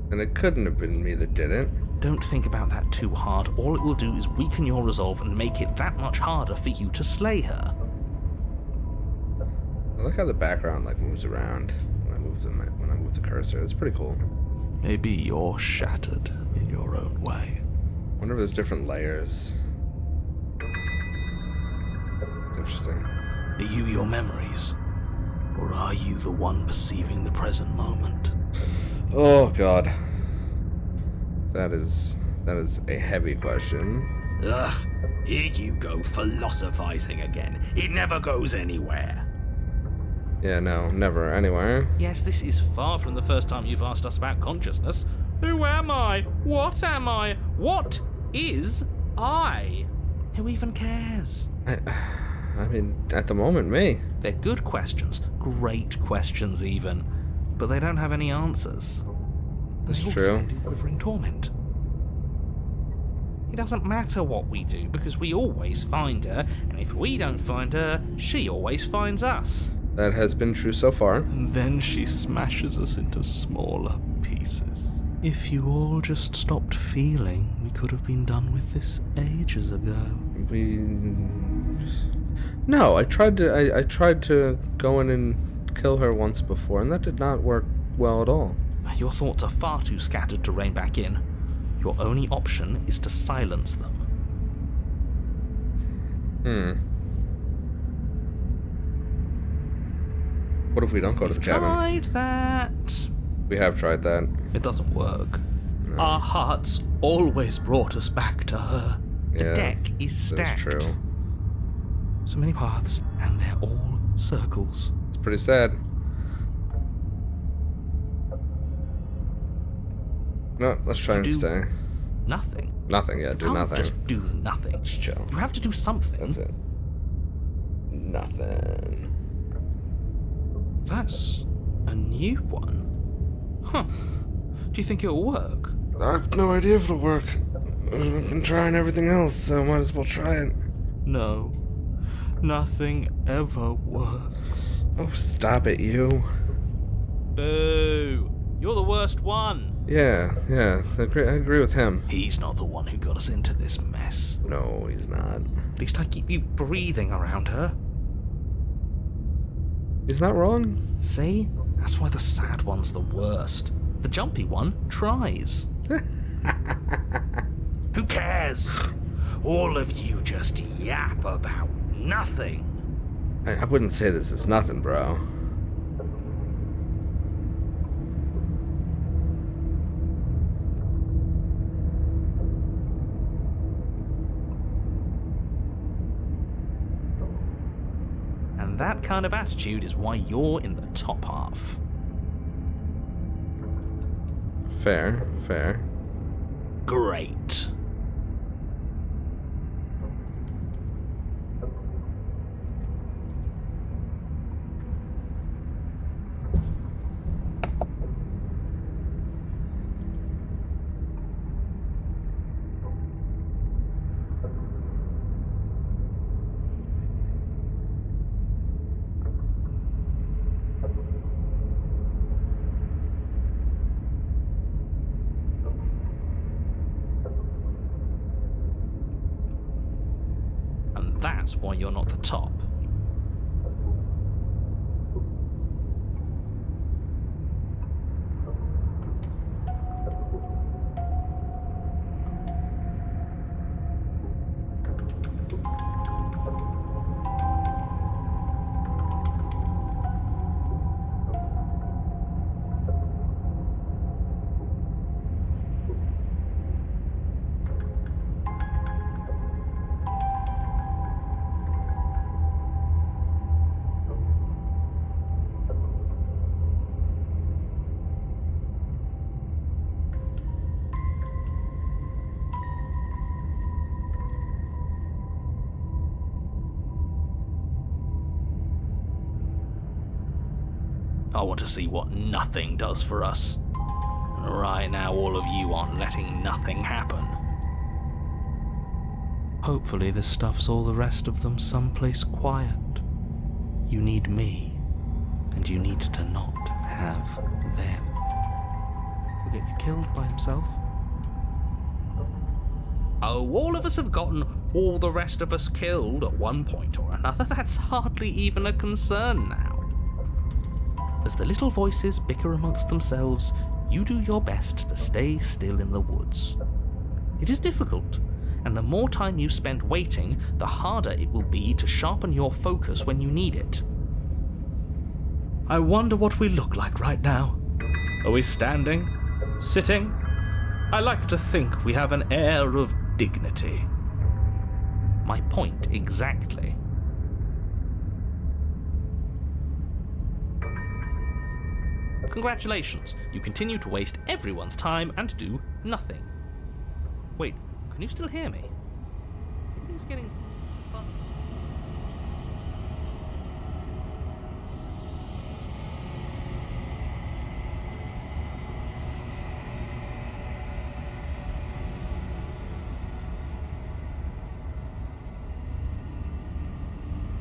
then it couldn't have been me that did it. Don't think about that too hard. All it will do is weaken your resolve and make it that much harder for you to slay her. I like how the background like moves around when I move the cursor. It's pretty cool. Maybe you're shattered in your own way. I wonder if there's different layers. It's interesting. Are you your memories? Or are you the one perceiving the present moment? Oh god. That is a heavy question. Ugh, here you go philosophizing again. It never goes anywhere. Yeah, no, never anywhere. Yes, this is far from the first time you've asked us about consciousness. Who am I? What am I? What is I? Who even cares? I mean, at the moment, me. They're good questions, great questions even, but they don't have any answers. That's They all true. just end in quivering torment. It doesn't matter what we do because we always find her, and if we don't find her, she always finds us. That has been true so far. And then she smashes us into smaller pieces. If you all just stopped feeling, we could have been done with this ages ago. No, I tried to go in and kill her once before, and that did not work well at all. Your thoughts are far too scattered to rein back in. Your only option is to silence them. What if we don't go to the cabin? Tried that. We have tried that. It doesn't work. Our hearts always brought us back to her. The Yeah, deck is stacked. That's true. So many paths, and they're all circles. It's pretty sad. No, let's try and Do stay. Nothing. Nothing, yeah, do Can't nothing. just do nothing. Just chill. You have to do something. That's it. Nothing. That's a new one. Huh. Do you think it'll work? I have no idea if it'll work. I've been trying everything else, so might as well try it. No. Nothing ever works. Oh, stop it, you. Boo! You're the worst one. Yeah, I agree with him. He's not the one who got us into this mess. No, he's not. At least I keep you breathing around her. He's not wrong. See? That's why the sad one's the worst. The jumpy one tries. Who cares? All of you just yap about nothing. I wouldn't say this is nothing, bro. And that kind of attitude is why you're in the top half. Fair. Great. And that's why you're not the top. I want to see what nothing does for us. And right now, all of you aren't letting nothing happen. Hopefully this stuffs all the rest of them someplace quiet. You need me, and you need to not have them. He'll get you killed by himself. Oh, all of us have gotten all the rest of us killed at one point or another. That's hardly even a concern now. As the little voices bicker amongst themselves, you do your best to stay still in the woods. It is difficult, and the more time you spend waiting, the harder it will be to sharpen your focus when you need it. I wonder what we look like right now. Are we standing? Sitting? I like to think we have an air of dignity. My point exactly. Congratulations, you continue to waste everyone's time and do nothing. Wait, can you still hear me? Everything's getting fuzzy.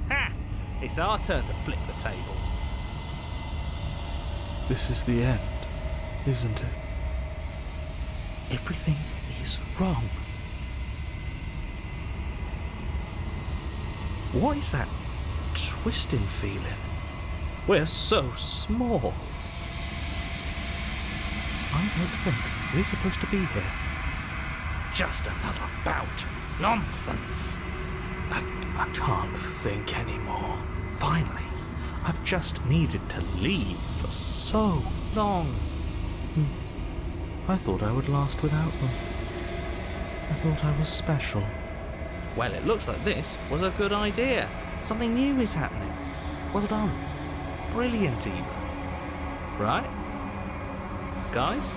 Ha! It's our turn to flip the table. This is the end, isn't it? Everything is wrong. What is that twisting feeling? We're so small. I don't think we're supposed to be here. Just another bout of nonsense. I can't think anymore. Finally, I've just needed to leave for so long. I thought I would last without them. I thought I was special. Well, it looks like this was a good idea. Something new is happening. Well done. Brilliant even. Right? Guys?